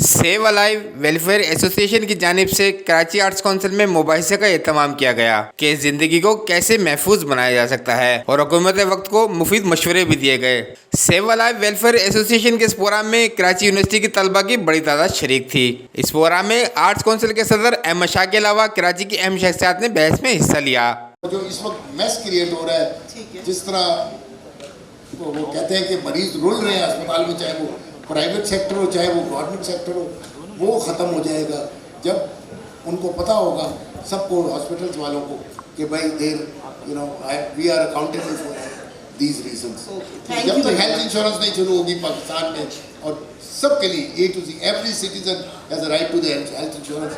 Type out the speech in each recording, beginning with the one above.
Save alive welfare association की जानिब से कराची आर्ट्स काउंसिल में मुबाहिसे का एहतमाम किया गया कि जिंदगी को कैसे महफूज बनाया जा सकता है और हुकूमत वक्त को मुफीद मशवरे भी दिए गए। सेव अलाइव वेलफेयर एसोसिएशन के इस प्रोग्राम में कराची यूनिवर्सिटी की तलबा की बड़ी तादाद शरीक थी। इस प्रोग्राम में आर्ट्स काउंसिल के सदर अहमद शाह के अलावा कराची की अहम शख्सियात ने बहस में हिस्सा लिया। जो इस वक्त मैस क्रिएट हो रहा है, जिस तरह वो कहते हैं कि मरीज रुल रहे हैं अस्पताल में, चाहे वो प्राइवेट सेक्टर हो चाहे वो गवर्नमेंट सेक्टर हो, वो ख़त्म हो जाएगा जब उनको पता होगा, सबको, हॉस्पिटल्स वालों को, कि भाई there we are accountable for these reasons. जब तक हेल्थ इंश्योरेंस नहीं शुरू होगी पाकिस्तान में और सबके लिए A to Z every citizen has a right to the health insurance,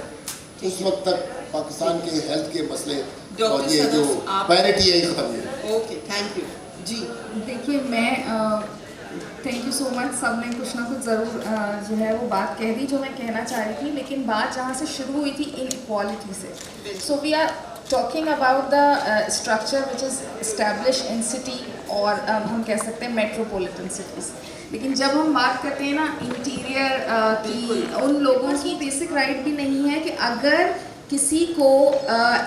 उस वक्त तक पाकिस्तान के हेल्थ के मसले और ये जो पैरिटी है ये ख़त्म हो। ओके, थैंक यू जी। देखिए, मैं थैंक यू सो मच। सब ने कुछ ना कुछ ज़रूर जो है वो बात कह दी जो मैं कहना चाह रही थी, लेकिन बात जहाँ से शुरू हुई थी इनइक्वालिटी से। So we are talking about the structure which is establish in city और हम कह सकते हैं मेट्रोपॉलिटन सिटीज़। लेकिन जब हम बात करते हैं ना इंटीरियर की, उन लोगों की बेसिक राइट भी नहीं है कि अगर किसी को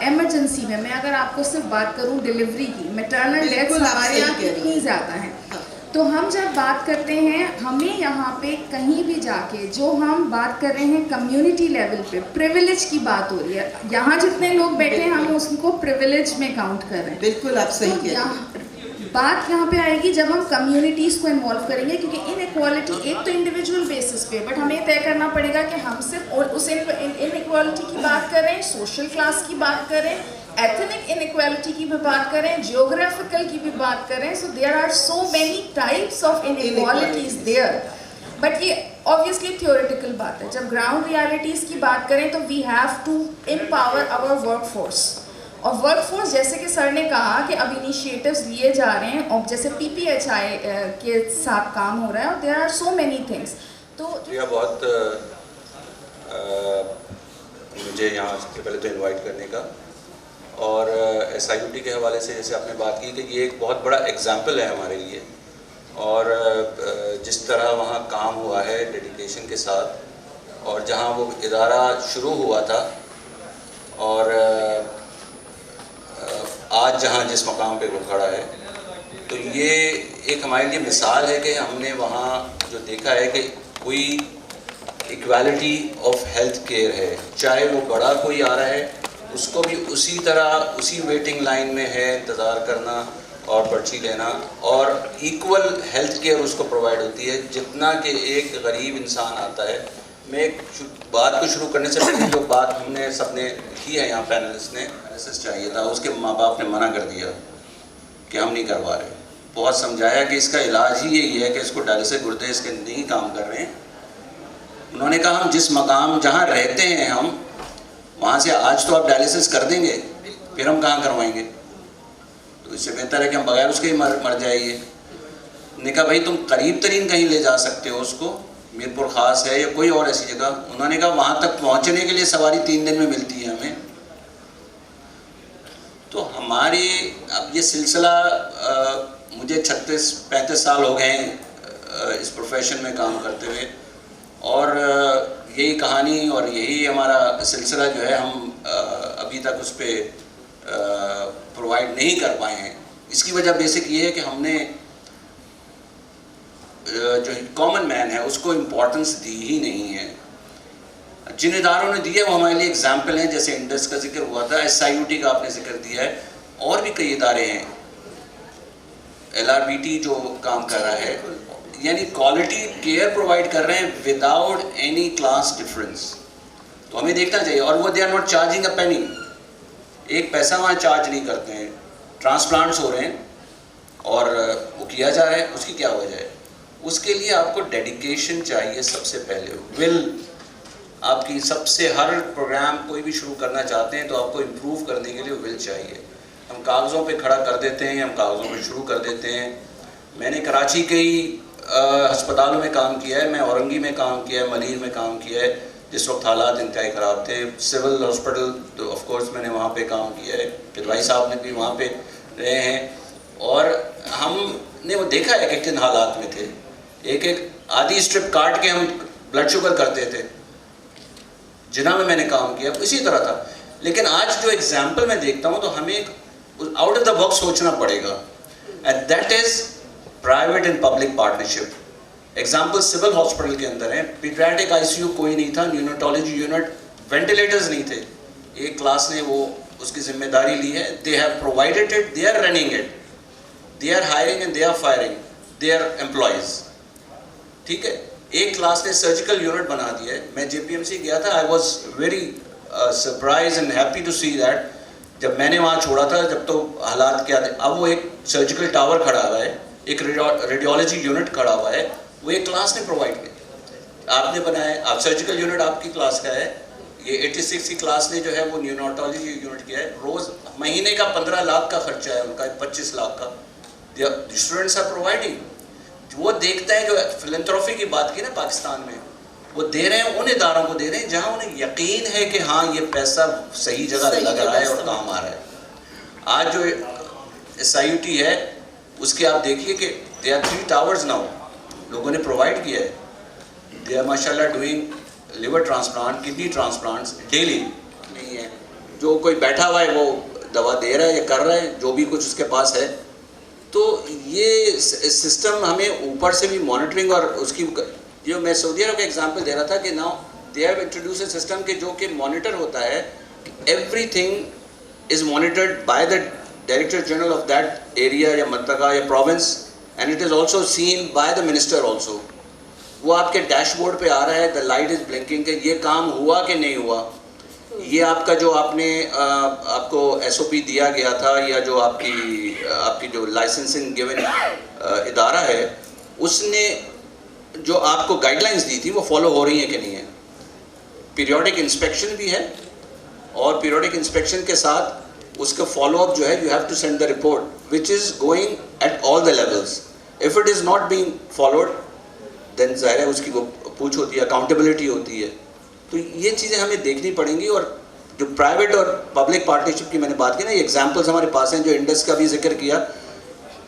एमरजेंसी में, मैं अगर आपको सिर्फ बात करूं डिलीवरी की, मैटरनल डेथ्स हमारे यहाँ कितनी ज़्यादा है, तो हम जब बात करते हैं हमें यहाँ पे कहीं भी जाके जो हम बात कर रहे हैं कम्युनिटी लेवल पे प्रिविलेज की बात हो रही है। यहाँ जितने लोग बैठे हैं हम उसको प्रिविलेज में काउंट कर रहे हैं। बिल्कुल आप सही कह रहे हैं। बात यहाँ पे आएगी जब हम कम्युनिटीज़ को इन्वॉल्व करेंगे, क्योंकि इनइक्वालिटी एक तो इंडिविजुअल बेसिस पे, बट हमें तय करना पड़ेगा कि हम सिर्फ उस इनइक्वालिटी की बात करें, सोशल क्लास की बात करें, एथनिक इनइक्वालिटी की भी बात करें, जियोग्राफिकल की भी बात करें। So there are so many types of inequalities there, but ये ऑब्वियसली थियोरेटिकल बात है। जब ग्राउंड रियलिटीज़ की बात करें तो we have to empower our workforce. और वर्कफोर्स, जैसे कि सर ने कहा कि अब इनिशिएटिव्स लिए जा रहे हैं और जैसे PPHI के साथ काम हो रहा है और there are so many things. तो यह बहुत मुझे यहाँ सबसे पहले तो इनवाइट करने का, और SIUT के हवाले से जैसे आपने बात की कि ये एक बहुत बड़ा एग्जाम्पल है हमारे लिए, और जिस तरह वहाँ काम हुआ है डेडिकेशन के साथ, और जहाँ वो इदारा शुरू हुआ था और आज जहाँ जिस मकाम पे वो खड़ा है, तो ये एक हमारे लिए मिसाल है कि हमने वहाँ जो देखा है कि कोई इक्वालिटी ऑफ हेल्थ केयर है, चाहे वो बड़ा कोई आ रहा है उसको भी उसी तरह उसी वेटिंग लाइन में है इंतज़ार करना और पर्ची लेना, और इक्वल हेल्थ केयर उसको प्रोवाइड होती है जितना कि एक गरीब इंसान आता है। मैं एक बात को शुरू करने से पहले जो बात हमने सबने की है यहाँ पैनलिस्ट ने, डायलिसिस चाहिए था, उसके माँ बाप ने मना कर दिया कि हम नहीं करवा रहे। बहुत समझाया कि इसका इलाज ही यही है कि इसको डायलिसिस गुर्दे इसके नहीं काम कर रहे हैं। उन्होंने कहा हम जिस मकाम जहाँ रहते हैं हम वहाँ से आज तो आप डायलिसिस कर देंगे, फिर हम कहाँ करवाएंगे, तो इससे बेहतर है कि हम बगैर उसके ही मर जाइए। ने कहा भाई तुम करीब तरीन कहीं ले जा सकते हो उसको, मीरपुर ख़ास है या कोई और ऐसी जगह। उन्होंने कहा वहाँ तक पहुँचने के लिए सवारी 3 दिन में मिलती है हमें। तो हमारी अब ये सिलसिला मुझे 36-35 साल हो गए हैं इस प्रोफेशन में काम करते हुए, और यही कहानी और यही हमारा सिलसिला जो है हम अभी तक उस पर प्रोवाइड नहीं कर पाए हैं। इसकी वजह बेसिक ये है कि हमने जो कॉमन मैन है उसको इम्पोर्टेंस दी ही नहीं है। जिन इदारों ने दिए वो हमारे लिए एग्जाम्पल हैं, जैसे इंडस का जिक्र हुआ था, SIUT का आपने जिक्र दिया है, और भी कई इदारे हैं, LRBT जो काम कर रहा है, यानी क्वालिटी केयर प्रोवाइड कर रहे हैं विदाउट एनी क्लास डिफरेंस। तो हमें देखना चाहिए, और वो दे आर नॉट चार्जिंग अ पेनी, एक पैसा वहाँ चार्ज नहीं करते हैं। ट्रांसप्लांट्स हो रहे हैं और वो किया जा रहा है, उसकी क्या वजह है? उसके लिए आपको डेडिकेशन चाहिए सबसे पहले, विल आपकी सबसे, हर प्रोग्राम कोई भी शुरू करना चाहते हैं तो आपको इम्प्रूव करने के लिए विल चाहिए। हम कागज़ों पे खड़ा कर देते हैं, हम कागज़ों पे शुरू कर देते हैं। मैंने कराची के ही अस्पतालों में काम किया है, मैं औरंगी में काम किया है, मलीर में काम किया है, जिस वक्त हालात इंतहाई ख़राब थे। सिविल हॉस्पिटल तो ऑफ कोर्स मैंने वहाँ पे काम किया है, फिर भाई साहब ने भी वहाँ पे रहे हैं, और हमने वो देखा है कि किन हालात में थे। एक आधी स्ट्रिप काट के हम ब्लड शुगर करते थे, जिन्ना में मैंने काम किया इसी तरह था। लेकिन आज जो एग्जाम्पल मैं देखता हूँ तो हमें आउट ऑफ द बॉक्स सोचना पड़ेगा, and that is private and public partnership. Example civil hospital के अंदर है, पीडियाट्रिक आईसीयू कोई नहीं था, न्यूनेटोलॉजी यूनिट, वेंटिलेटर्स नहीं थे। एक क्लास ने वो उसकी जिम्मेदारी ली है, they have provided it, they are running it, they are hiring and they are firing their employees. ठीक है, एक क्लास ने सर्जिकल यूनिट बना दिया है। मैं जेपीएमसी गया था, I was very surprise and happy to see that. जब मैंने वहाँ छोड़ा था, जब तो हालात क्या थे, अब वो एक सर्जिकल टावर खड़ा हुआ है, एक रेडियोलॉजी यूनिट खड़ा हुआ है, वो एक क्लास ने प्रोवाइड किया, आपने बनाया। आप सर्जिकल यूनिट आपकी क्लास का है, ये 86 की क्लास ने जो है वो न्यूनेटोलॉजी यूनिट किया है। रोज़ महीने का 15 लाख का खर्चा है उनका, 25 लाख का स्टूडेंट्स आर प्रोवाइडिंग। वो देखता है, जो फिलैंथ्रोपी की बात की ना पाकिस्तान में, वो दे रहे हैं उन इदारों को दे रहे हैं जहाँ उन्हें यकीन है कि हाँ ये पैसा सही जगह लग रहा है और काम आ रहा है। आज जो SIUT है उसके आप देखिए कि दे आर 3 टावर्स नाउ, लोगों ने प्रोवाइड किया है। दे आर माशाल्लाह doing liver transplant, kidney transplants daily. नहीं है जो कोई बैठा हुआ है वो दवा दे रहा है या कर रहा है, जो भी कुछ उसके पास है। तो ये सिस्टम हमें ऊपर से भी मॉनिटरिंग, और उसकी जो मैं सऊदी अरब का एग्जांपल दे रहा था कि now they have introduce a system के जो कि मॉनिटर होता है, everything is monitored by the director general of that area या मंतका या province, and it is also seen by the minister also. वो आपके डैशबोर्ड पे आ रहा है, द लाइट इज़ ब्लिंकिंग कि ये काम हुआ कि नहीं हुआ। ये आपका जो आपने आपको SOP दिया गया था, या जो आपकी जो लाइसेंसिंग गिवन इदारा है, उसने जो आपको गाइडलाइंस दी थी वो फॉलो हो रही है कि नहीं है। पीरियोडिक इंस्पेक्शन भी है, और पीरियोडिक इंस्पेक्शन के साथ उसका फॉलोअप जो है, you have to send the report which is going at all the levels. If it is not being followed then ज़ाहिर है उसकी वो पूछ होती है, अकाउंटेबिलिटी होती है। तो ये चीज़ें हमें देखनी पड़ेंगी। और जो प्राइवेट और पब्लिक पार्टनरशिप की मैंने बात की ना, ये एग्जांपल्स हमारे पास हैं, जो इंडस का भी जिक्र किया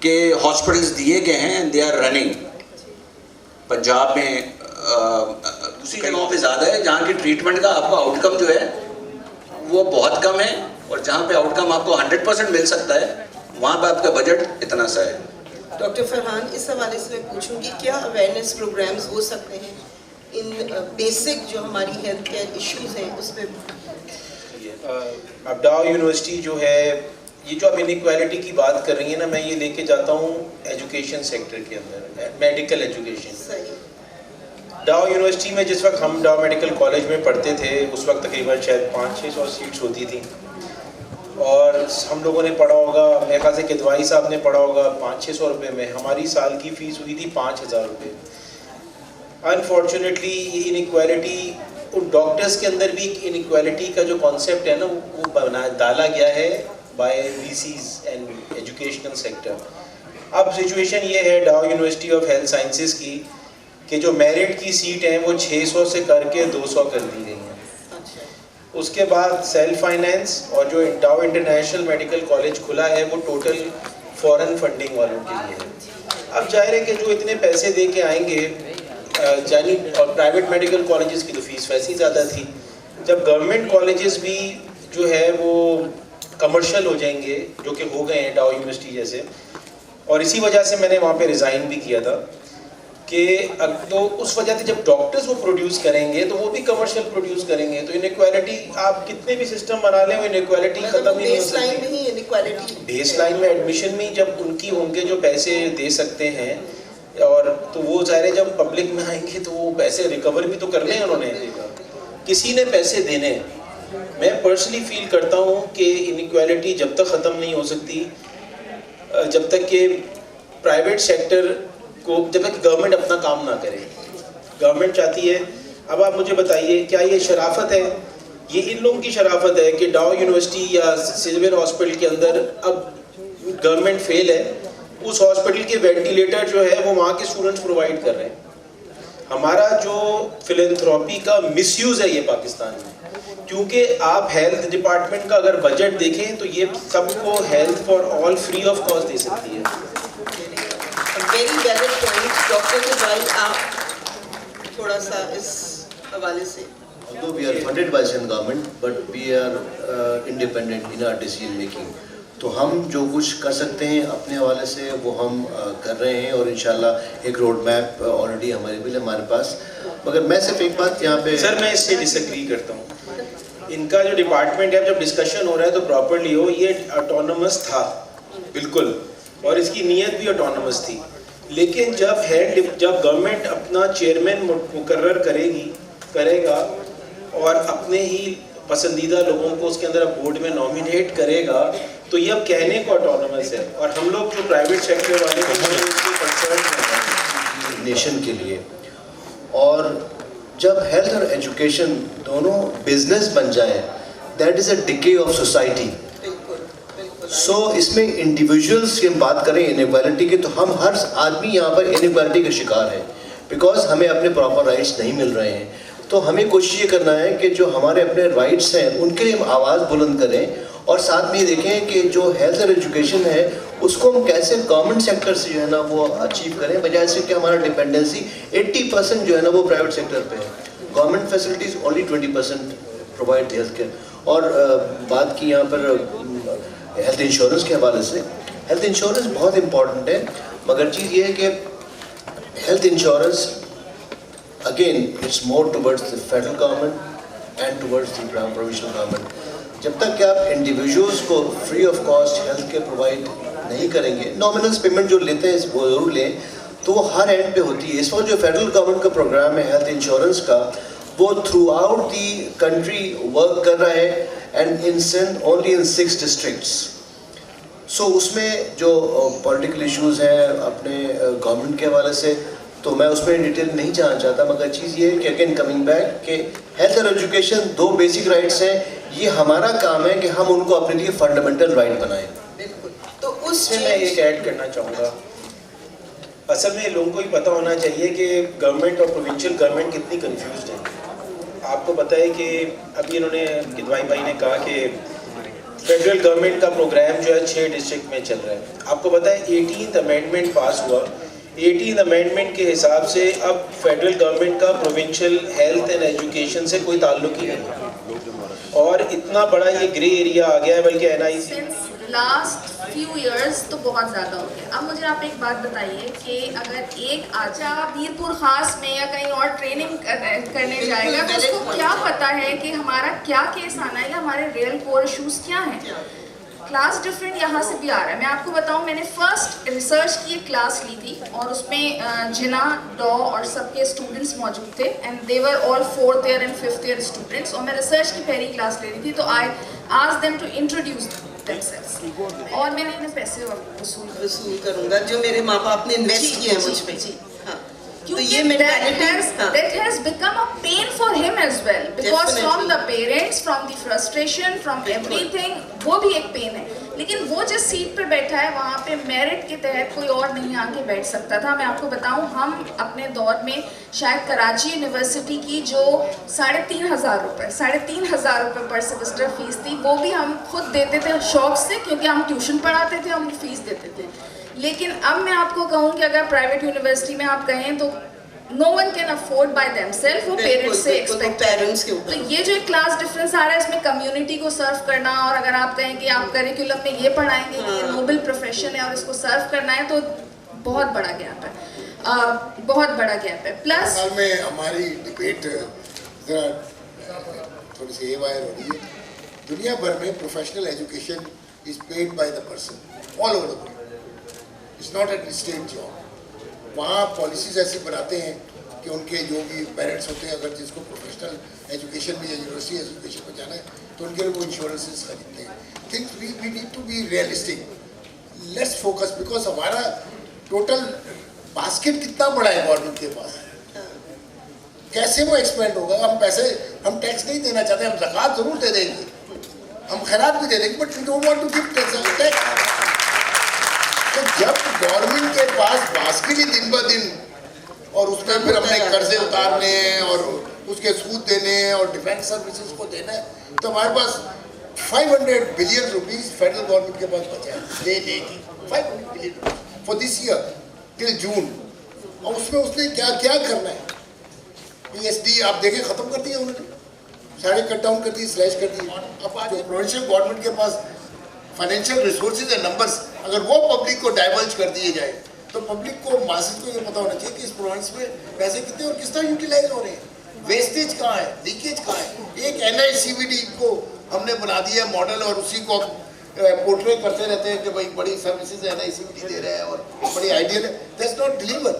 कि हॉस्पिटल्स दिए गए हैं and they are running. Punjab में दूसरी जगहों पे ज़्यादा है जहाँ की ट्रीटमेंट का आपका आउटकम जो है वो बहुत कम है, और जहाँ पे आउटकम आपको 100% मिल सकता है वहाँ पे आपका बजट इतना सा है। डॉक्टर फरहान, इस हवाले से मैं पूछूंगी, क्या अवेयरनेस प्रोग्राम्स हो सकते हैं इन बेसिक जो हमारी हेल्थ केयर इश्यूज हैं उस पर? अब डाउ यूनिवर्सिटी जो है, ये जो आप इनइक्वालिटी की बात कर रही है ना, मैं ये लेके जाता हूँ एजुकेशन सेक्टर के अंदर, मेडिकल एजुकेशन। सही। डाउ यूनिवर्सिटी में जिस वक्त हम डाउ मेडिकल कॉलेज में पढ़ते थे, उस वक्त तकरीबन शायद 500-600 सीट्स होती थी, और हम लोगों ने पढ़ा होगा, मेरे ख्याल से किदवाई साहब ने पढ़ा होगा 500-600 रुपये में। हमारी साल की फ़ीस हुई थी 5000 रुपये। अनफॉर्चुनेटली ये इनइक्वालिटी, उन डॉक्टर्स के अंदर भी इनइक्वालिटी का जो कॉन्सेप्ट है ना, वो डाला गया है by VCs and educational sector. अब सिचुएशन ये है डाउ यूनिवर्सिटी ऑफ हेल्थ साइंसेज की, कि जो मेरिट की सीट हैं वो 600 से करके 200 कर दी गई हैं। उसके बाद सेल्फ फाइनेंस, और जो डाउ इंटरनेशनल मेडिकल कॉलेज खुला है वो टोटल फॉरेन फंडिंग वालों के लिए है। अब जाहिर है कि जो इतने पैसे दे के आएंगे, जानी, और प्राइवेट मेडिकल कॉलेजेस की तो फीस वैसे ही ज़्यादा थी। जब गवर्नमेंट कॉलेजेस भी जो है वो कमर्शियल हो जाएंगे, जो कि हो गए हैं डाउ यूनिवर्सिटी जैसे, और इसी वजह से मैंने वहाँ पे रिज़ाइन भी किया था कि तो उस वजह से जब डॉक्टर्स वो प्रोड्यूस करेंगे तो वो भी कमर्शियल प्रोड्यूस करेंगे, तो इनइक्वालिटी आप कितने भी सिस्टम बना लें, वो इनइक्वालिटी खत्म ही नहीं हो सकती। बेस लाइन में एडमिशन में जब उनकी होंगे जो पैसे दे सकते हैं, और तो वो ज़ाहिर जब पब्लिक में आएंगे तो वो पैसे रिकवर भी तो करने हैं उन्होंने, किसी ने पैसे देने। मैं पर्सनली फील करता हूँ कि इनइक्वालिटी जब तक ख़त्म नहीं हो सकती, जब तक कि प्राइवेट सेक्टर को, जब तक गवर्नमेंट अपना काम ना करे। गवर्नमेंट चाहती है, अब आप मुझे बताइए, क्या ये शराफत है? ये इन लोगों की शराफत है कि डाउ यूनिवर्सिटी या सिविल हॉस्पिटल के अंदर अब गवर्नमेंट फेल है, उस हॉस्पिटल के वेंटिलेटर जो है वो वहाँ के स्टूडेंट्स प्रोवाइड कर रहे हैं। हमारा जो फिलैंथ्रोपी का मिसयूज़ है ये पाकिस्तान में, क्योंकि आप हेल्थ डिपार्टमेंट का अगर बजट देखें तो ये सबको health for all free of cost दे सकती है। वेरी वैलिड पॉइंट डॉक्टर के भाई, आप थोड़ा सा इस हवाले से? Although we are funded by Sindh government, but we are independent in our decision making. तो हम जो कुछ कर सकते हैं अपने हवाले से वो हम कर रहे हैं और इंशाल्लाह एक रोड मैप ऑलरेडी हमारे पास। मगर मैं सिर्फ एक बात यहाँ पे सर मैं इससे डिसएग्री करता हूँ। इनका जो डिपार्टमेंट है जब डिस्कशन हो रहा है तो प्रॉपर्ली हो, ये ऑटोनमस था बिल्कुल और इसकी नीयत भी ऑटोनमस थी, लेकिन जब गवर्नमेंट अपना चेयरमैन मुकर्रर करेगा और अपने ही पसंदीदा लोगों को उसके अंदर बोर्ड में नॉमिनेट करेगा तो ये अब कहने को ऑटोनमस है और हम लोग जो प्राइवेट सेक्टर वाले कंसर्न नेशन के लिए। और जब हेल्थ और एजुकेशन दोनों बिजनेस बन जाए that is a decay of society. So इसमें इंडिविजुअल्स की बात करें इनइक्वालिटी की तो हम हर आदमी यहाँ पर इनइक्वालिटी का शिकार है बिकॉज हमें अपने प्रॉपर राइट्स नहीं मिल रहे हैं। तो हमें कोशिश ये करना है कि जो हमारे अपने राइट्स हैं उनके लिए हम आवाज़ बुलंद करें और साथ में ये देखें कि जो हेल्थ और एजुकेशन है उसको हम कैसे गवर्नमेंट सेक्टर से जो है ना वो अचीव करें, बजाय से कि हमारा डिपेंडेंसी 80% जो है ना वो प्राइवेट सेक्टर पे है। Government facilities only 20% provide health care. और बात की यहाँ पर हेल्थ इंश्योरेंस के हवाले से, हेल्थ इंश्योरेंस बहुत इम्पॉर्टेंट है, मगर चीज़ ये है कि health insurance again it's more towards the federal government and towards the provincial government. जब तक कि आप इंडिविजुअल्स को free of cost health care provide नहीं करेंगे, नॉमिनल पेमेंट जो लेते हैं वो जरूर लें, तो वो हर एंड पे होती है। इस वक्त जो फेडरल गवर्नमेंट का प्रोग्राम है हेल्थ इंश्योरेंस का वो throughout the country work कर रहा है and in Sindh only in 6 districts. So उसमें जो पॉलिटिकल इश्यूज हैं अपने गवर्नमेंट के हवाले से तो मैं उसमें डिटेल नहीं जाना चाहता, मगर चीज़ ये है कि अगेन कमिंग बैक कि हेल्थ और एजुकेशन 2 बेसिक राइट्स हैं, ये हमारा काम है कि हम उनको अपने लिए फंडामेंटल राइट बनाएं। बिल्कुल। तो उसमें मैं एक ऐड करना चाहूँगा, असल में लोगों को ही पता होना चाहिए कि गवर्नमेंट और प्रोविंशियल गवर्नमेंट कितनी कंफ्यूज्ड है। आपको पता है कि अभी इन्होंने गिदवाई भाई ने कहा कि फेडरल गवर्नमेंट का प्रोग्राम जो है 6 डिस्ट्रिक्ट में चल रहा है। आपको पता है 18th अमेंडमेंट पास हुआ, 18th अमेंडमेंट के हिसाब से अब फेडरल गवर्नमेंट का प्रोविंशियल हेल्थ एंड एजुकेशन से कोई ताल्लुक ही नहीं है और इतना बड़ा ये ग्रे एरिया आ गया है, बल्कि एनआईसी लास्ट फ्यू इयर्स तो बहुत ज़्यादा हो गया। अब मुझे आप एक बात बताइए कि अगर एक आचा मीरपुर खास में या कहीं और ट्रेनिंग करने जाएगा तो उसको क्या पता है कि हमारा क्या केस आना है या हमारे रियल कोर इशूज़ क्या हैं। क्लास डिफरेंट यहाँ से भी आ रहा है। मैं आपको बताऊँ, मैंने फर्स्ट रिसर्च की एक क्लास ली थी और उसमें जिना डॉ और सबके स्टूडेंट्स मौजूद थे and they were all 4th year and 5th year students और मैं रिसर्च की पहली क्लास ले रही थी। तो I asked them to introduce themselves और मैंने इन्हें पैसे वसूल करूँगा जो मेरे माँ बाप ने इन्वेस्ट किया है मुझ पे। तो ये that has become a pain for him as well because from the parents, from the frustration, from everything, वो भी एक पेन है। लेकिन वो जिस सीट पे बैठा है वहाँ पे मेरिट के तहत कोई और नहीं आके बैठ सकता था। मैं आपको बताऊँ, हम अपने दौर में शायद कराची यूनिवर्सिटी की जो 3,500 रुपये पर सेमेस्टर फीस थी वो भी हम खुद देते थे शौक से, क्योंकि हम ट्यूशन पढ़ाते थे, हम फीस देते थे। लेकिन अब मैं आपको कहूँ कि अगर प्राइवेट यूनिवर्सिटी में आप कहें तो no one can afford by themself, वो पेरेंट्स से एक्सपेक्ट पेरेंट्स के ऊपर। तो ये जो एक क्लास डिफरेंस आ रहा है इसमें कम्युनिटी को सर्व करना, और अगर आप कहें कि आप करिकुलम में ये पढ़ाएंगे कि ये नोबल प्रोफेशन है और इसको सर्व करना है, तो बहुत बड़ा गैप है, बहुत बड़ा गैप है। प्लस में हमारी डिबेट थोड़ी सी वायर हो रही है। दुनिया भर में professional education is paid by the person all over the world, it's not an state job. वहाँ पॉलिसीज ऐसी बनाते हैं कि उनके जो भी पेरेंट्स होते हैं, अगर जिसको प्रोफेशनल एजुकेशन में या यूनिवर्सिटी एजुकेशन में जाना है तो उनके लिए वो इंश्योरेंसेस खरीदते हैं। Think we need to be realistic, let's focus, because हमारा टोटल बास्केट कितना बड़ा है गवर्नमेंट के पास, कैसे वो एक्सपेंड होगा। हम पैसे, हम टैक्स नहीं देना चाहते, हम ज़कात जरूर दे देंगे, हम खैरात भी दे देंगे, but we don't want to give tax. तो जब गवर्नमेंट के पास बास्केट ही दिन ब दिन, और उसमें फिर हमने कर्जे उतारने हैं और उसके सूद देने हैं और डिफेंस सर्विसेज को देना है, तो हमारे पास 500 बिलियन रुपीस फेडरल गवर्नमेंट के पास बचा है देने की, 500 billion for this year till June. और उसमें उसने क्या क्या करना है, PSD आप देखें ख़त्म कर दिया उन्होंने, सारे कट डाउन कर दिए, स्लैश कर दिए। अब जो प्रोविंशियल गवर्नमेंट के पास फाइनेंशियल रिसोर्सेज एंड नंबर्स, अगर वो पब्लिक को डाइवर्ज कर दिए जाए तो पब्लिक को, मासेस को ये पता होना चाहिए कि इस प्रोविंस में पैसे कितने और किस तरह यूटिलाइज हो रहे हैं, वेस्टेज कहाँ है, लीकेज कहाँ है। एक NICVD को हमने बना दिया मॉडल और उसी को पोर्ट्रे करते रहते हैं कि भाई बड़ी सर्विसेज NICVD दे रहे हैं और बड़ी आइडियल है, दैट्स नॉट डिलीवर।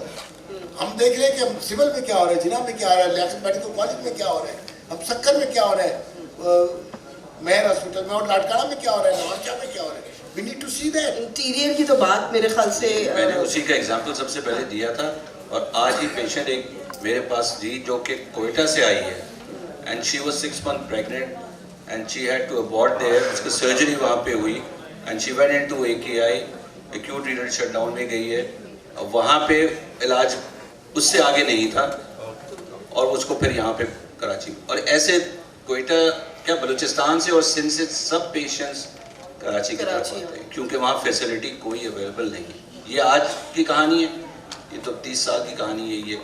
हम देख रहे हैं कि हम सिविल में क्या हो रहा है, जिना में क्या हो रहा है, लियाकत मेडिकल कॉलेज में क्या हो रहा है, हम सक्कर में क्या हो रहा है, मेहर हॉस्पिटल में, और लाड़काना में क्या हो रहा है, नवाबशाह में क्या हो रहा है। We need to see that. Interior की तो बात मेरे ख्याल से मैंने उसी का एग्जांपल सबसे पहले दिया था। और आज ही पेशेंट एक मेरे पास जी जो कि कोयटा से आई है, and she was 6 months pregnant and she had to abort there, उसकी सर्जरी वहाँ पे हुई and she went into AKI, acute renal shutdown में गई है। अब वहाँ पे इलाज उससे आगे नहीं था और उसको फिर यहाँ पे कराची, और ऐसे कोयटा क्या बलूचिस्तान से और सिंध से सब पेशेंट्स कराची की तरफ आते हैं, क्योंकि वहाँ फैसिलिटी कोई अवेलेबल नहीं है। ये आज की कहानी है, ये तो 30 साल की कहानी है ये।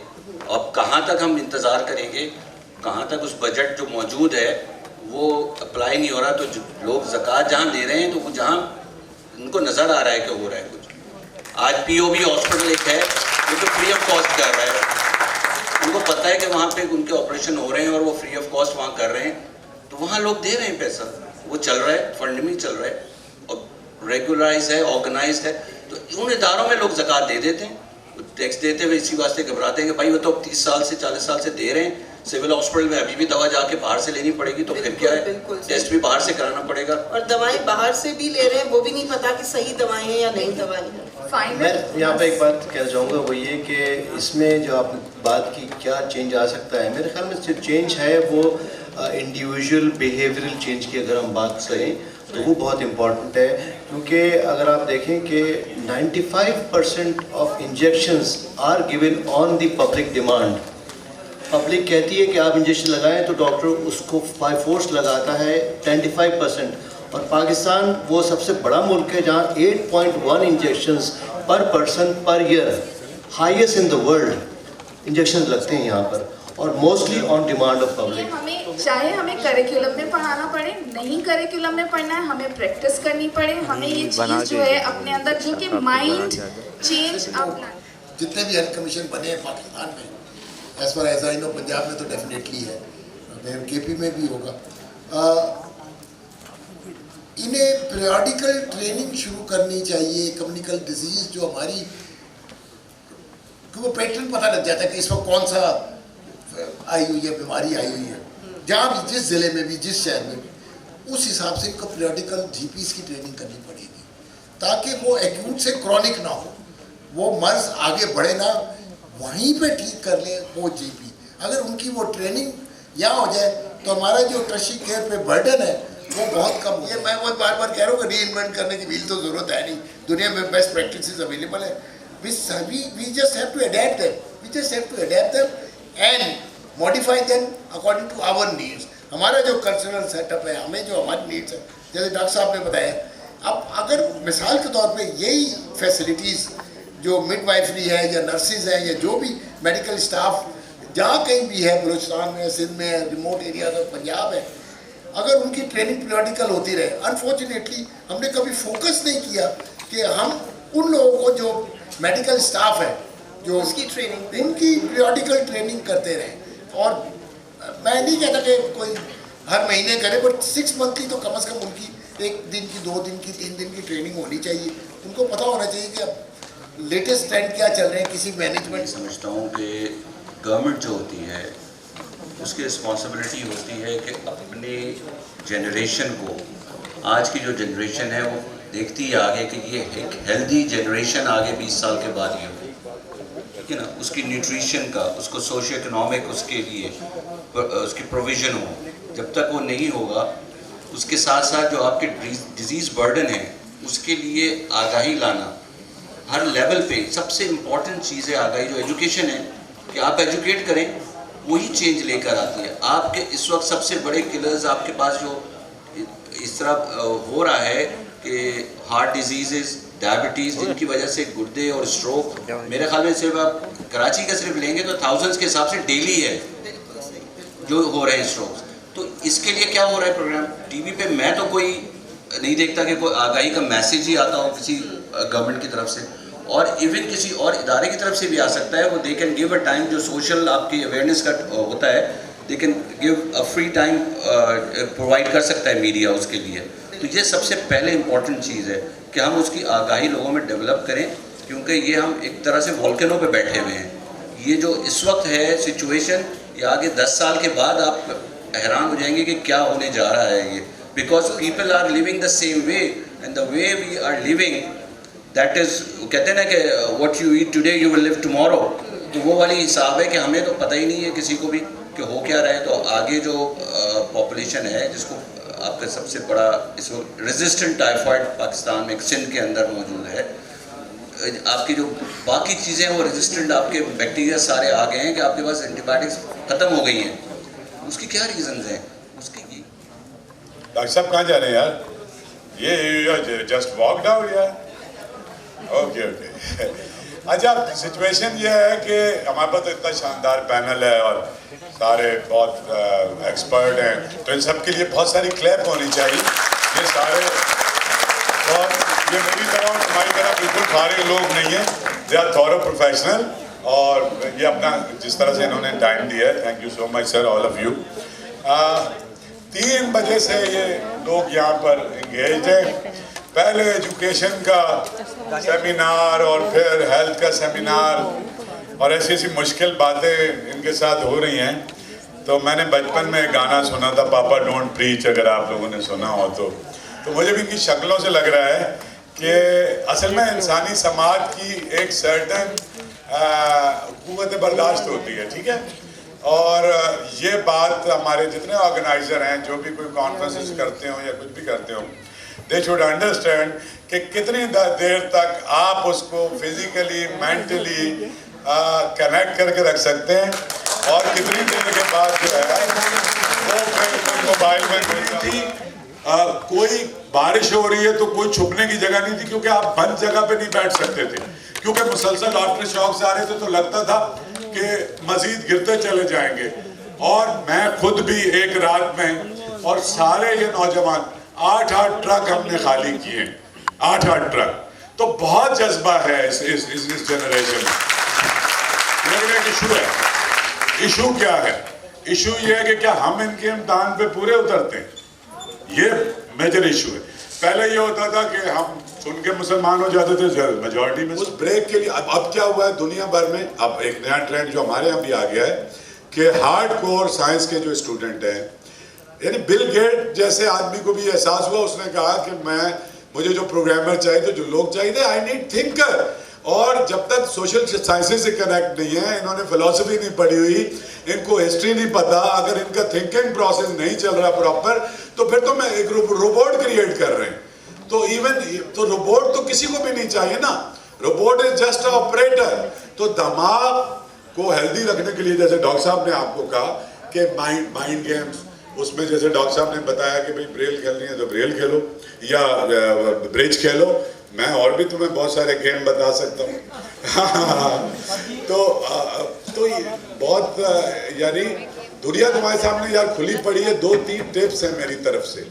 अब कहाँ तक हम इंतज़ार करेंगे, कहाँ तक उस बजट जो मौजूद है वो अप्लाई नहीं हो रहा। तो लोग ज़कात जहाँ दे रहे हैं तो वो जहाँ उनको नज़र आ रहा है कि हो रहा है कुछ। आज POB हॉस्पिटल एक है वो तो फ्री ऑफ कॉस्ट कर रहा है, उनको पता है कि वहाँ पे उनके ऑपरेशन हो रहे हैं और वो फ्री ऑफ कॉस्ट वहाँ कर रहे हैं, तो वहाँ लोग दे रहे हैं पैसा, वो चल रहा है, फंड चल रहा है और रेगुलराइज है, ऑर्गेनाइज है। तो उन इदारों में लोग ज़कात दे देते हैं, टैक्स देते हुए इसी वास्ते घबराते हैं कि भाई वो तो 30 साल से 40 साल से दे रहे हैं। सिविल हॉस्पिटल में अभी भी दवा जाके बाहर से लेनी पड़ेगी, तो फिर क्या है, टेस्ट भी बाहर से कराना पड़ेगा। और दवाएं बाहर से भी ले रहे हैं, वो भी नहीं पता कि सही दवाएं हैं या नहीं दवाएं हैं। मैं यहाँ पे एक बात कहना चाहूँगा, वो ये कि इसमें जो आपने बात की क्या चेंज आ सकता है, मेरे ख्याल में जो चेंज है वो इंडिविजुअल बिहेवियरल चेंज की अगर हम बात करें तो वो बहुत इम्पॉर्टेंट है। क्योंकि अगर आप देखें कि 95% of injections are given on the public demand. Public कहती है कि आप इंजेक्शन लगाएं तो डॉक्टर उसको बाय फोर्स लगाता है 25%। और पाकिस्तान वो सबसे बड़ा मुल्क है जहाँ 8.1 इंजेक्शंस पर person per year, highest in the world injection लगते हैं यहाँ पर, और mostly on demand of public. हमें चाहे हमें करिकुलम में पढ़ाना पड़े, नहीं करिकुलम में पढ़ना है, हमें प्रैक्टिस करनी पड़े, हमें ये चीज़ जो है अपने अंदर जो कि माइंड चेंज अपना। जितने भी हेल्थ कमीशन बने हैं पाकिस्तान में, as far as I know, Punjab में तो डेफिनेटली है, KP में भी होगा, इन्हें पीरियडिकल ट्रेनिंग शुरू करनी चाहिए। कम्युनिकल डिजीज़ जो हमारी, वो पैटर्न पता लग जाता है कि इस वक्त कौन सा आई हुई है, बीमारी आई हुई है, जहाँ भी, जिस ज़िले में भी, जिस शहर में भी, उस हिसाब से इनको पीरियडिकल GPs की ट्रेनिंग करनी पड़ेगी, ताकि वो एक्यूट से क्रॉनिक ना हो, वो मर्ज आगे बढ़े ना, वहीं पे ठीक कर ले वो GP। अगर उनकी वो ट्रेनिंग यहाँ हो जाए तो हमारा जो टर्शियरी केयर पे बर्डन है वो बहुत कम हो। ये मैं वो बार बार कह रहा हूँ कि रीइन्वेंट करने की व्हील तो ज़रूरत है नहीं, दुनिया में बेस्ट प्रैक्टिसेस अवेलेबल है। we just have to adapt them, we just have to adapt them and modify them according to our needs। हमारा जो कल्चरल सेटअप है, हमें जो हमारी नीड्स है, जैसे डॉक्टर साहब ने बताया, अब अगर मिसाल के तौर पे यही फैसिलिटीज़ जो मिडवाइफरी है या नर्सिस हैं या जो भी मेडिकल स्टाफ जहाँ कहीं भी है, बलूचिस्तान में, सिंध में, रिमोट एरिया में, पंजाब है, अगर उनकी ट्रेनिंग पीरियडिकल होती रहे। अनफॉर्चुनेटली हमने कभी फोकस नहीं किया कि हम उन लोगों को जो मेडिकल स्टाफ है जो उसकी ट्रेनिंग, उनकी पीरियडिकल ट्रेनिंग करते रहें। और मैं नहीं कहता कि कोई हर महीने करे, बट 6 मंथ की तो कम से कम उनकी 1 दिन की, 2 दिन की, 3 दिन की ट्रेनिंग होनी चाहिए। उनको पता होना चाहिए कि अब लेटेस्ट ट्रेंड क्या चल रहे हैं। किसी मैनेजमेंट, समझता हूँ कि गवर्नमेंट जो होती है उसकी रिस्पॉन्सिबिलिटी होती है कि अपने जनरेशन को, आज की जो जनरेशन है वो देखती है आगे कि ये एक हेल्दी जनरेशन आगे 20 साल के बाद ये हो, ठीक है ना, उसकी न्यूट्रिशन का, उसको सोशो इकोनॉमिक उसके लिए उसकी प्रोविज़न हो। जब तक वो नहीं होगा, उसके साथ साथ जो आपके डिजीज़ बर्डन है उसके लिए आगाही लाना हर लेवल पे सबसे इम्पॉर्टेंट चीज़ है। आगाही जो एजुकेशन है कि आप एजुकेट करें, वही चेंज लेकर आती है। आपके इस वक्त सबसे बड़े किलर्स आपके पास जो इस तरह हो रहा है कि हार्ट डिजीज़, डायबिटीज़, जिनकी वजह से गुर्दे और स्ट्रोक, मेरे ख्याल में सिर्फ आप कराची का सिर्फ लेंगे तो थाउजेंड्स के हिसाब से डेली है। जो हो रहे हैं स्ट्रोक्स। तो इसके लिए क्या हो रहा है प्रोग्राम? टीवी पे मैं तो कोई नहीं देखता कि कोई आगाही का मैसेज ही आता हो किसी गवर्नमेंट की तरफ से, और इवन किसी और इदारे की तरफ से भी आ सकता है। वो they can give a time, जो सोशल आपकी अवेयरनेस का होता है, they can give a free time provide कर सकता है मीडिया उसके लिए। तो ये सबसे पहले इम्पॉर्टेंट चीज़ है कि हम उसकी आगाही लोगों में डेवलप करें, क्योंकि ये हम एक तरह से वोल्केनो पे बैठे हुए हैं। ये जो इस वक्त है सिचुएशन, ये आगे 10 साल के बाद आप हैरान हो जाएंगे कि क्या होने जा रहा है ये, because people are living the same way, and the way we are living that is, कहते हैं ना कि what you eat today you will live tomorrow. तो वो वाली हिसाब है कि हमें तो पता ही नहीं है किसी को भी कि हो क्या रहा है। तो आगे जो पॉपुलेशन है, जिसको आपका सबसे बड़ा इस वक्त रेजिस्टेंट टाइफाइड पाकिस्तान में सिंध के अंदर मौजूद है, आपकी जो बाकी चीज़ें हैं वो रेजिस्टेंट, आपके बैक्टीरिया सारे आ गए हैं कि आपके पास एंटीबायोटिक्स ख़त्म हो गई हैं। उसकी क्या रीजंस हैं उसकी? डॉक्टर साहब कहाँ जा रहे हैं यार? ये जस्ट वॉकड आउट यार। Okay okay. अच्छा, सिचुएशन ये है कि हमारे पास तो इतना शानदार पैनल है और सारे बहुत एक्सपर्ट हैं, तो इन सब के लिए बहुत सारी क्लैप होनी चाहिए। ये सारे बहुत, ये मेरी तरह तुम्हारी तरह बिल्कुल सारे लोग नहीं हैं, दे आर थॉरो प्रोफेशनल, और ये अपना जिस तरह से इन्होंने टाइम दिया है, thank you so much sir, all of you. 3 बजे से ये लोग यहाँ पर इंगेज हैं। पहले एजुकेशन का सेमिनार और फिर हेल्थ का सेमिनार, और ऐसी ऐसी मुश्किल बातें इनके साथ हो रही हैं। तो मैंने बचपन में गाना सुना था, पापा डोंट प्रीच, अगर आप लोगों ने सुना हो तो मुझे भी इनकी शक्लों से लग रहा है कि असल में इंसानी समाज की एक सर्टन कुव्वत बर्दाश्त होती है, ठीक है। और ये बात हमारे जितने ऑर्गेनाइजर हैं, जो भी कोई कॉन्फ्रेंसेस करते हो या कुछ भी करते हो, दे शुड अंडरस्टैंड कि कितनी देर तक आप उसको फिजिकली मेंटली कनेक्ट करके रख सकते हैं, और कितनी देर के बाद जो है वो फिर मोबाइल में कोई बारिश हो रही है तो कोई छुपने की जगह नहीं थी, क्योंकि आप बंद जगह पे नहीं बैठ सकते थे, क्योंकि मुसलसल आफ्टर शॉक्स आ रहे थे, तो लगता था कि मजीद गिरते चले जाएंगे। और मैं खुद भी एक रात में, और सारे ये नौजवान 8-8 ट्रक हमने खाली किए, 8-8 ट्रक। तो बहुत जज्बा है इस जनरेशन में। लेकिन एक इशू है। इशू क्या है? इशू ये है कि क्या हम इनके इम्तिहान पे पूरे उतरते हैं? ये मेजर इशू है। पहले ये होता था कि हम सुन के मुसलमान हो जाते थे मेजॉरिटी में। उस ब्रेक के लिए अब क्या हुआ है दुनिया भर में, अब एक नया ट्रेंड जो हमारे यहाँ भी आ गया है कि हार्ड कोर साइंस के जो स्टूडेंट हैं, यानी बिल गेट जैसे आदमी को भी एहसास हुआ, उसने कहा कि मुझे जो प्रोग्रामर चाहिए थे, जो लोग चाहिए, आई नीड थिंकर। और जब तक सोशल साइंसेस से कनेक्ट नहीं है, इन्होंने फिलॉसफी नहीं पढ़ी हुई, इनको हिस्ट्री नहीं पता, अगर इनका थिंकिंग प्रोसेस नहीं चल रहा प्रॉपर, तो फिर तो मैं एक रोबोट क्रिएट कर रहे हैं। तो रोबोट तो किसी को भी नहीं चाहिए ना, robot is just a operator. तो दिमाग को हेल्दी रखने के लिए, जैसे डॉक्टर साहब ने आपको कहा कि माइंड गेम्स, उसमें जैसे डॉक्टर साहब ने बताया कि भाई ब्रेल खेलनी है तो ब्रेल खेलो या ब्रिज खेलो, मैं और भी तुम्हें बहुत सारे गेम बता सकता हूँ। तो बहुत यानी दुनिया तुम्हारे सामने यार खुली पड़ी है। 2-3 टिप्स हैं मेरी तरफ से।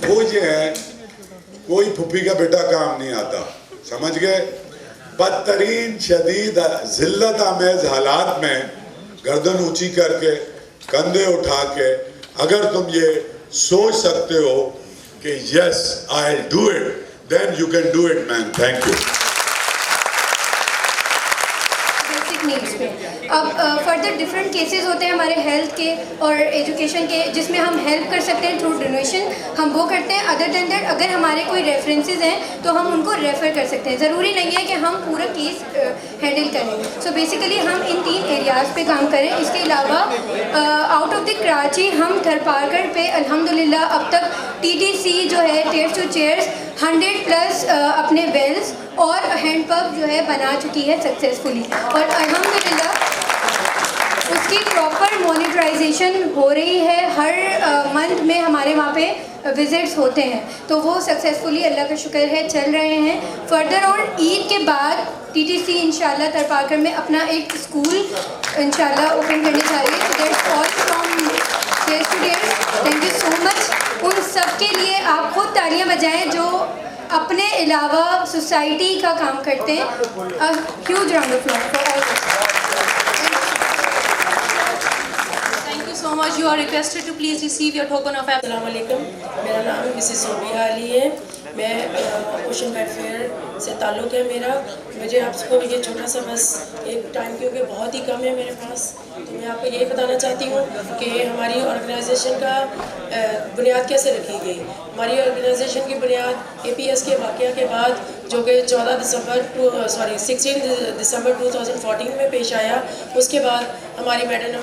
वो ये है, कोई फुफी का बेटा काम नहीं आता, समझ गए। बदतरीन शदीद जिल्लत आमेज हालात में गर्दन ऊंची करके, कंधे उठा के, अगर तुम ये सोच सकते हो कि yes I will do it, then you can do it man. Thank you. Basic needs पे अब फर्दर डिफरेंट केसेस होते हैं हमारे हेल्थ के और एजुकेशन के, जिसमें हम हेल्प कर सकते हैं थ्रू डोनेशन, हम वो करते हैं। अदर देन दैट, अगर हमारे कोई रेफरेंसेस हैं तो हम उनको रेफ़र कर सकते हैं। ज़रूरी नहीं है कि हम पूरा केस हैंडल करें। सो बेसिकली हम इन 3 एरियाज़ पे काम करें। इसके अलावा आउट ऑफ द कराची हम थरपारगढ़ पे अल्हम्दुलिल्लाह अब तक TTC जो है टेयर्स टू चेयर्स 100+ अपने वेल्स और हैंडपम्प जो है बना चुकी है सक्सेसफुली, और अल्हम्दुलिल्लाह उसकी प्रॉपर मॉनिटराइजेशन हो रही है। हर मंथ में हमारे वहाँ पे विजिट्स होते हैं, तो वो सक्सेसफुली अल्लाह का शुक्र है चल रहे हैं। फर्दर और ईद के बाद TTC इंशाल्लाह थरपारगढ़ में अपना एक स्कूल इंशाल्लाह ओपन करने जा रही है। All from there students, thank you so much. उन सब के लिए आप खुद तालियां बजाएं जो अपने अलावा सोसाइटी का काम करते हैं। A huge round of applause for all. Thank you so much. You are requested to please receive your token of appreciation. अस्सलाम वालेकुम, मेरा नाम मिसेस सोबिया अली है। मैं ओशन वेलफेयर से ताल्लुक़ है मेरा। मुझे आपको ये छोटा सा बस एक टाइम क्योंकि बहुत ही कम है मेरे पास, तो मैं आपको यही बताना चाहती हूँ कि हमारी ऑर्गेनाइजेशन का बुनियाद कैसे रखी गई। हमारी ऑर्गेनाइजेशन की बुनियाद APS के वाक़या के बाद जो कि 16 दिसंबर 2014 में पेश आया। उसके बाद हमारी मैडम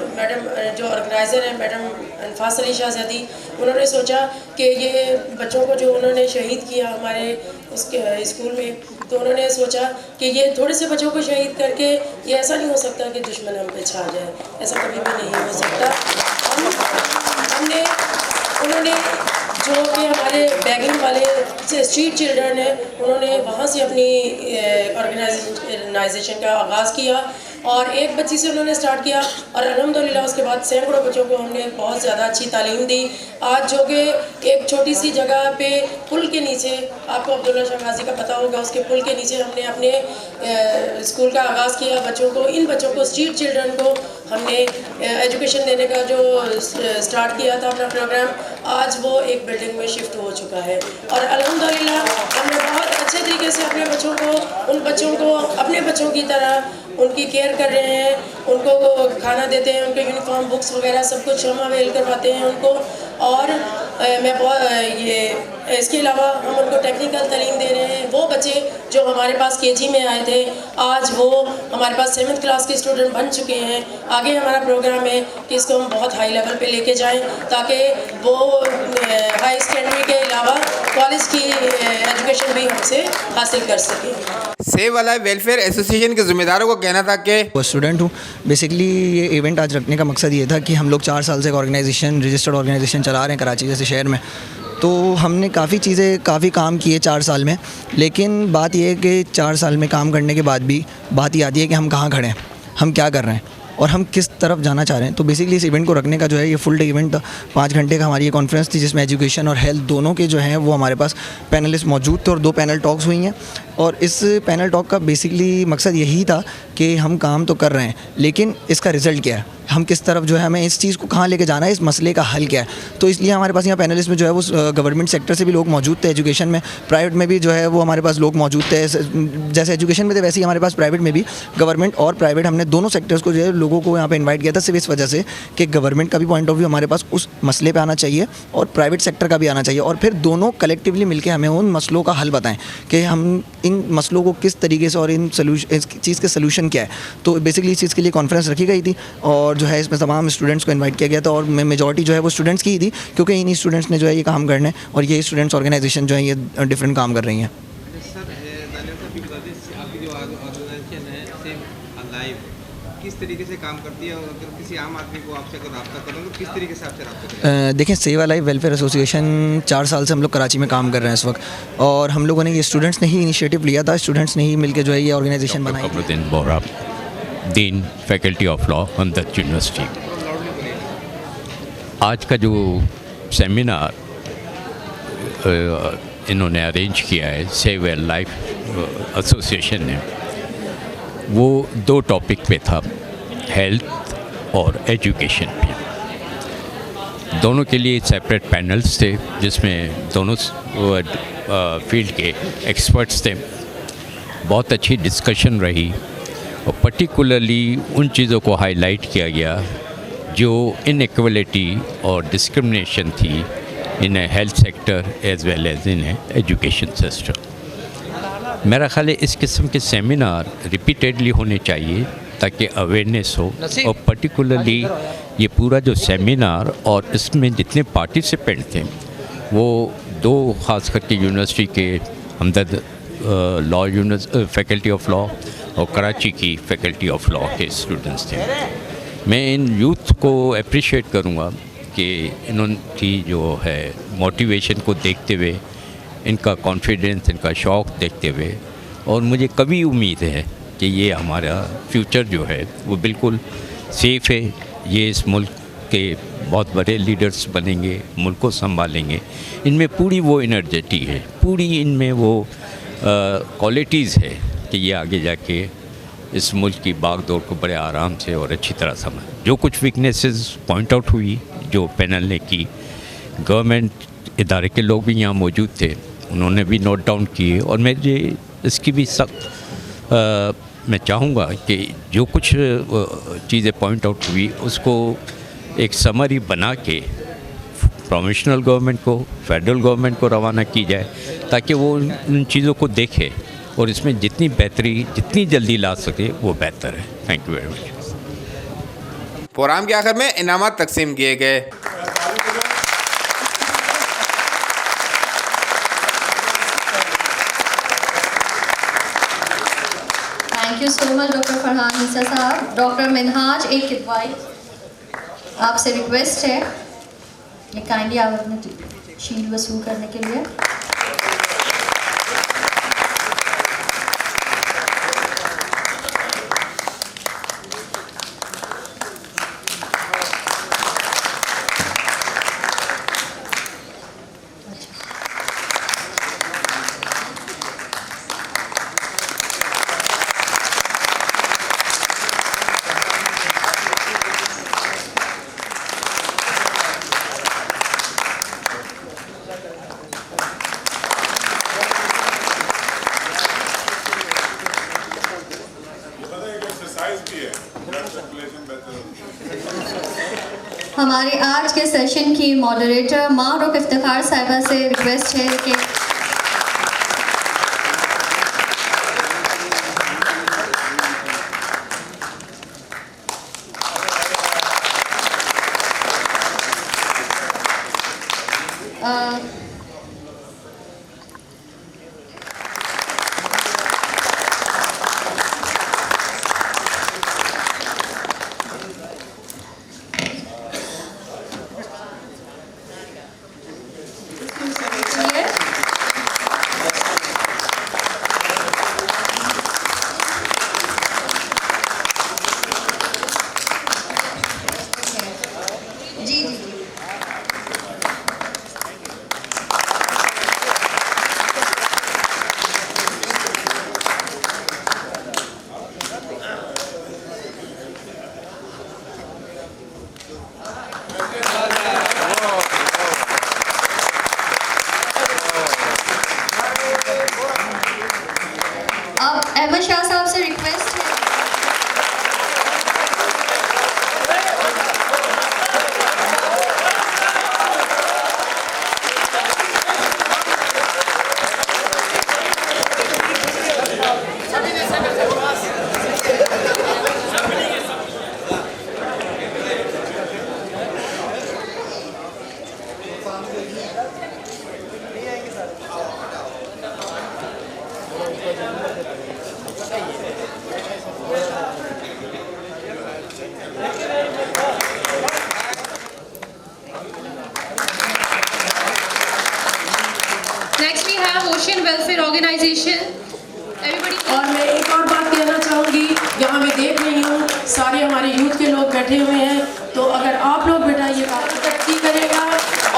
जो ऑर्गेनाइज़र हैं मैडम अनफास अली शाहज़ादी, उन्होंने सोचा कि ये बच्चों को जो उन्होंने शहीद किया हमारे उसके स्कूल में, तो उन्होंने सोचा कि ये थोड़े से बच्चों को शहीद करके ये ऐसा नहीं हो सकता कि दुश्मन हम पे छा जाए, ऐसा कभी भी नहीं हो सकता। उन्होंने जो कि हमारे बैगिंग वाले स्ट्रीट चिल्ड्रन हैं, उन्होंने वहाँ से अपनी ऑर्गेनाइजेशन का आगाज़ किया और एक बच्ची से उन्होंने स्टार्ट किया और अल्हम्दुलिल्लाह उसके बाद सैकड़ों बच्चों को हमने बहुत ज़्यादा अच्छी तालीम दी। आज जो कि एक छोटी सी जगह पे पुल के नीचे, आपको अब्दुल्ला शाह गाजी का पता होगा, उसके पुल के नीचे हमने अपने स्कूल का आगाज़ किया। बच्चों को, इन बच्चों को, स्ट्रीट चिल्ड्रन को हमने एजुकेशन देने का जो स्टार्ट किया था अपना प्रोग्राम, आज वो एक बिल्डिंग में शिफ्ट हो चुका है और अल्हम्दुलिल्लाह हमने बहुत अच्छे तरीके से अपने बच्चों को, उन बच्चों को अपने बच्चों की तरह उनकी केयर कर रहे हैं, उनको खाना देते हैं, उनको यूनिफॉर्म, बुक्स वगैरह सब कुछ हम अवेल करवाते हैं उनको। और मैं बहुत इसके अलावा हम उनको टेक्निकल तालीम दे रहे हैं। वो बच्चे जो हमारे पास KG में आए थे, आज वो हमारे पास 7th क्लास के स्टूडेंट बन चुके हैं। आगे हमारा प्रोग्राम है कि इसको हम बहुत हाई लेवल पे लेके जाएं ताकि वो हाई सेकेंडरी के अलावा कॉलेज की एजुकेशन भी हमसे हासिल कर सकें। सेव अलाइव वेलफेयर एसोसिएशन के जिम्मेदारों को कहना था कि वो स्टूडेंट हूँ। बेसिकली ये इवेंट आज रखने का मकसद ये था कि हम लोग 4 साल से एक ऑर्गेनाइजेशन, रजिस्टर्ड ऑर्गेनाइजेशन चला रहे हैं कराची जैसे शहर में। तो हमने काफ़ी काम किए 4 साल में, लेकिन बात यह है कि 4 साल में काम करने के बाद भी बात ये आती है कि हम कहाँ खड़े हैं, हम क्या कर रहे हैं और हम किस तरफ जाना चाह रहे हैं। तो बेसिकली इस इवेंट को रखने का जो है ये फुल डे इवेंट 5 घंटे का हमारी ये कॉन्फ्रेंस थी, जिसमें एजुकेशन और हेल्थ दोनों के जो हैं वो हमारे पास पैनलिस्ट मौजूद थे और 2 पैनल टॉक्स हुई हैं। और इस पैनल टॉक का बेसिकली मकसद यही था कि हम काम तो कर रहे हैं, लेकिन इसका रिज़ल्ट क्या है, हम किस तरफ जो है, हमें इस चीज़ को कहाँ लेके जाना है, इस मसले का हल क्या है। तो इसलिए हमारे पास यहाँ पैनलिस्ट में जो है वो गवर्नमेंट सेक्टर से भी लोग मौजूद थे, एजुकेशन में, प्राइवेट में भी जो है वो हमारे पास लोग मौजूद थे। जैसे एजुकेशन में थे वैसे ही हमारे पास प्राइवेट में भी, गवर्नमेंट और प्राइवेट, हमने दोनों सेक्टर्स को जो है लोगों को यहाँ पे इन्वाइट किया था सिर्फ इस वजह से कि गवर्नमेंट का भी पॉइंट ऑफ व्यू हमारे पास उस मसले पे आना चाहिए और प्राइवेट सेक्टर का भी आना चाहिए, और फिर दोनों कलेक्टिवली मिलकर हमें उन मसलों का हल बताएं कि हम इन मसलों को किस तरीके से और इस चीज़ के सलूशन क्या है। तो बेसिकली इस चीज़ के लिए कॉन्फ्रेंस रखी गई थी और जो है इसमें तमाम स्टूडेंट्स को इनवाइट किया गया था और मेजॉरिटी जो है वो स्टूडेंट्स की ही थी, क्योंकि इन्हीं स्टूडेंट्स ने जो है ये काम करना है और ये स्टूडेंट्स ऑर्गेनाइजेशन जो है ये डिफरेंट काम कर रही हैं। किस तरीके से काम करती है और अगर किसी आम आदमी को आपसे अगर रब्ता करें तो किस तरीके से आपसे रब्ता करें? देखें, सेव अलाइव वेलफेयर एसोसिएशन 4 साल से हम लोग कराची में काम कर रहे हैं इस वक्त, और हम लोगों ने ये स्टूडेंट्स ने ही इनिशिएटिव लिया था, स्टूडेंट्स ने ही मिलकर जो है ये ऑर्गेनाइजेशन बनाई। Kamruddin Bohra, dean faculty of law Hamdard university. आज का जो सेमिनार इन्होंने अरेंज किया है सेव अलाइव एसोसिएशन ने, वो 2 टॉपिक पे था, हेल्थ और एजुकेशन पे। दोनों के लिए सेपरेट पैनल्स थे जिसमें दोनों फील्ड के एक्सपर्ट्स थे। बहुत अच्छी डिस्कशन रही और पर्टिकुलरली उन चीज़ों को हाईलाइट किया गया जो इनइक्वालिटी और डिस्क्रिमिनेशन थी in health sector as well as in education system. मेरा ख्याल है इस किस्म के सेमिनार रिपीटेडली होने चाहिए ताकि अवेयरनेस हो, और पर्टिकुलरली ये पूरा जो सेमिनार और इसमें जितने पार्टिसिपेंट थे वो 2 ख़ास करके यूनिवर्सिटी के हमदर्द लॉ फैकल्टी ऑफ लॉ और कराची की फैकल्टी ऑफ लॉ के स्टूडेंट्स थे। मैं इन यूथ को अप्रिशिएट करूँगा कि इन्होंने जो है मोटिवेशन को देखते हुए, इनका कॉन्फिडेंस, इनका शौक़ देखते हुए, और मुझे कभी उम्मीद है कि ये हमारा फ्यूचर जो है वो बिल्कुल सेफ़ है। ये इस मुल्क के बहुत बड़े लीडर्स बनेंगे, मुल्क को संभालेंगे। इनमें पूरी वो एनर्जेटी है, पूरी इनमें वो क्वालिटीज़ है कि ये आगे जाके इस मुल्क की बागडोर को बड़े आराम से और अच्छी तरह समझ। जो कुछ वीकनेसेस पॉइंट आउट हुई, जो पैनल ने की, गवर्नमेंट इदारे के लोग भी यहाँ मौजूद थे, उन्होंने भी नोट डाउन किए। और मुझे इसकी भी सख्त मैं चाहूँगा कि जो कुछ चीज़ें पॉइंट आउट हुई उसको एक समरी बना के प्रोविंशियल गवर्नमेंट को, फेडरल गवर्नमेंट को रवाना की जाए, ताकि वो उन चीज़ों को देखे और इसमें जितनी बेहतरी जितनी जल्दी ला सके वो बेहतर है। Thank you very much. Programme के आखिर में इनामात तकसीम किए गए। Thank you so much doctor Farhan Isa साहब। डॉक्टर मिनहाज एक किदवाई, आपसे रिक्वेस्ट है ये काइंडली आप अपने शील्ड वसूल करने के लिए। हमारे आज के सेशन की मॉडरेटर मारूफ इफ्तिखार साहिबा से रिक्वेस्ट है कि अहमद शाह साहब से रिक्वेस्ट है Next we have Ocean Welfare Organization. Everybody. और मैं एक और बात कहना चाहूँगी, यहाँ मैं देख रही हूँ सारे हमारे यूथ के लोग बैठे हुए हैं, तो अगर आप लोग बेटा ये काफ़ी तरक्की करेगा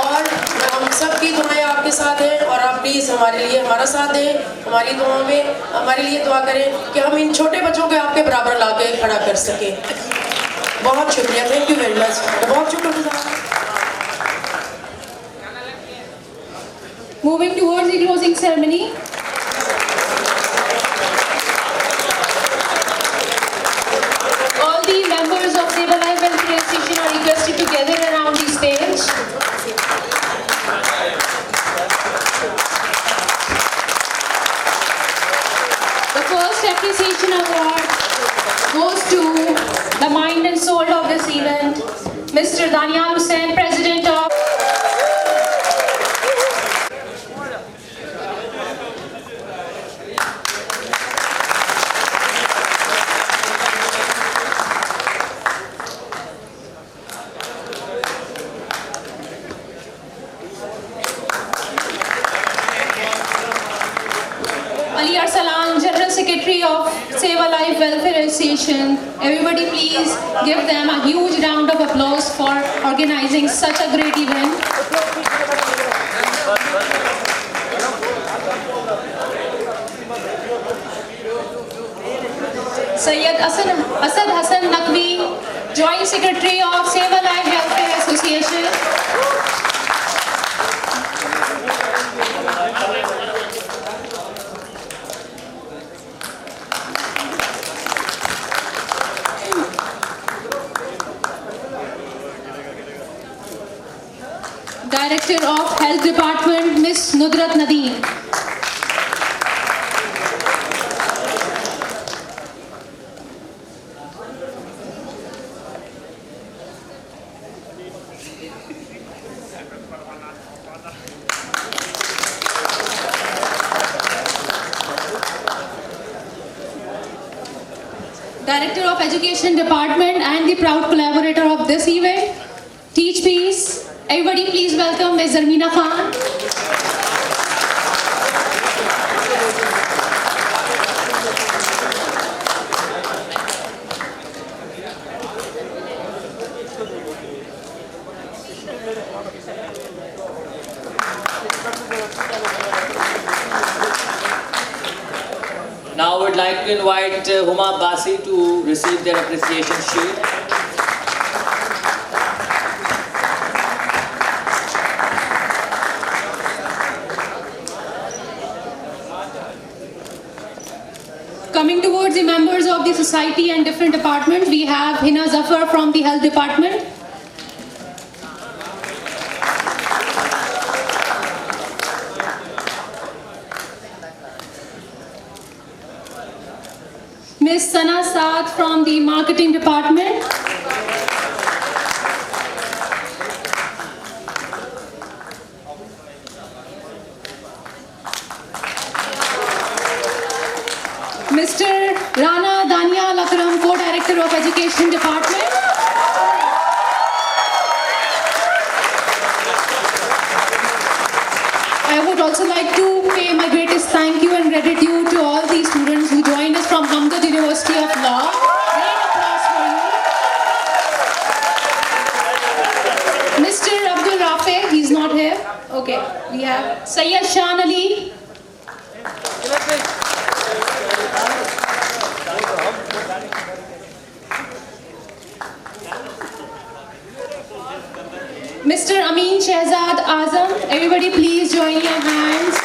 और हम सबकी दुआएं आपके साथ हैं और आप प्लीज़ हमारे लिए हमारा साथ दें, हमारी दुआओं में हमारे लिए दुआ करें कि हम इन छोटे बच्चों को आपके बराबर ला के खड़ा कर सकें। बहुत शुक्रिया, थैंक यू वेरी मच, बहुत शुक्रिया। Moving towards the closing ceremony. All the members of Seva Life Welfare Association are requested to gather around the stage. The first appreciation award goes to the mind and soul of this event, Mr. Danial Hussain, President of Ali Arsalan, General Secretary of Seva Life Welfare Association. Association. Everybody please give them a huge round of applause for organizing such a great event. Sayyid Asad Hassan Naqvi, Joint Secretary of Save a Life Welfare Association. Director of Health Department, Ms. Nudrat Nadeem. Director of Education Department and the proud collaborator of this event, Teach Peace. Everybody please welcome Ms. Zarmeena Khan. Now I would like to invite Huma Basi to receive their appreciation sheet. Coming towards the members of the society and different departments, we have Hina Zafar from the Health Department. Ms. Sana Saad from the Marketing Department. Mr. Rana Danial Akram, Co-Director of Education Department. I would also like to pay my greatest thank you and gratitude to all the students who joined us from Hamdard University of Law. Great applause for you. Mr. Abdul Rafe, he's not here. Okay, we have Sayyid Shan Ali. Mr. Amin Shehzad Azam, everybody please join your hands.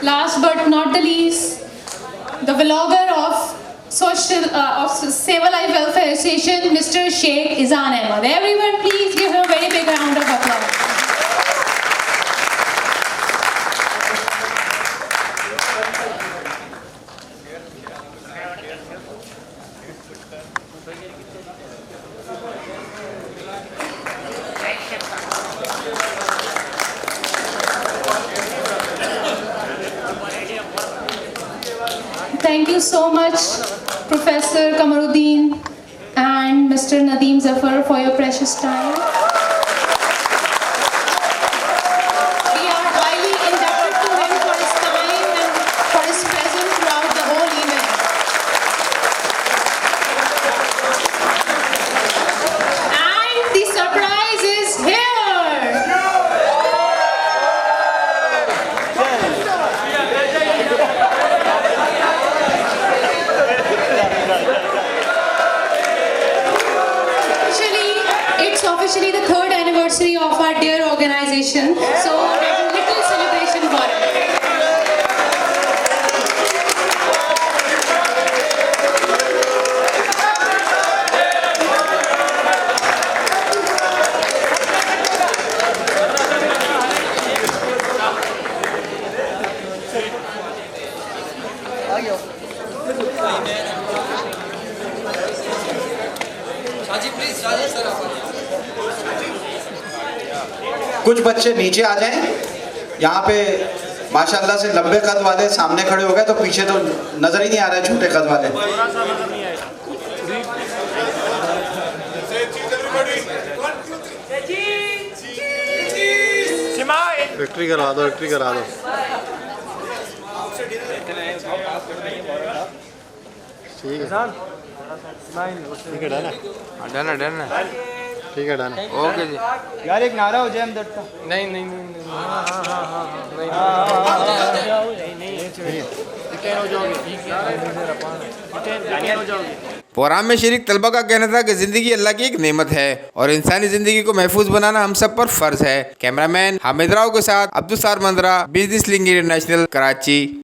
Last but not the least, the vlogger of Save a Life Welfare Association, Mr. Sheikh Izan Ahmed. Everyone please give him a very big round of applause. Thank you so much, Professor Kamaruddin and Mr. Nadeem Zafar, for your precious time. We are highly indebted to him for his time and for his presence throughout the whole event. And the surprise is here. Officially the 3rd anniversary of our dear organization, so there's a little celebration for it. कुछ बच्चे नीचे आ जाएं, यहाँ पे माशाल्लाह से लंबे कद वाले सामने खड़े हो गए, तो पीछे तो नजर ही नहीं आ रहे छोटे कद वाले। विक्ट्री करा दो, विक्ट्री करा दो। ठीक है, ठीक है, डन है, डन है, डन है, ठीक है, डन है। ओके जी। यार एक नारा हो जाए हम दर्द का। नहीं नहीं नहीं प्रोग्राम में शरीक तलबा का कहना था कि जिंदगी अल्लाह की एक नेमत है और इंसानी जिंदगी को महफूज बनाना हम सब पर फर्ज है। कैमरामैन हामिद राव के साथ अब्दुल सार मंदरा, बिजनेस लिंक इंटरनेशनल, कराची।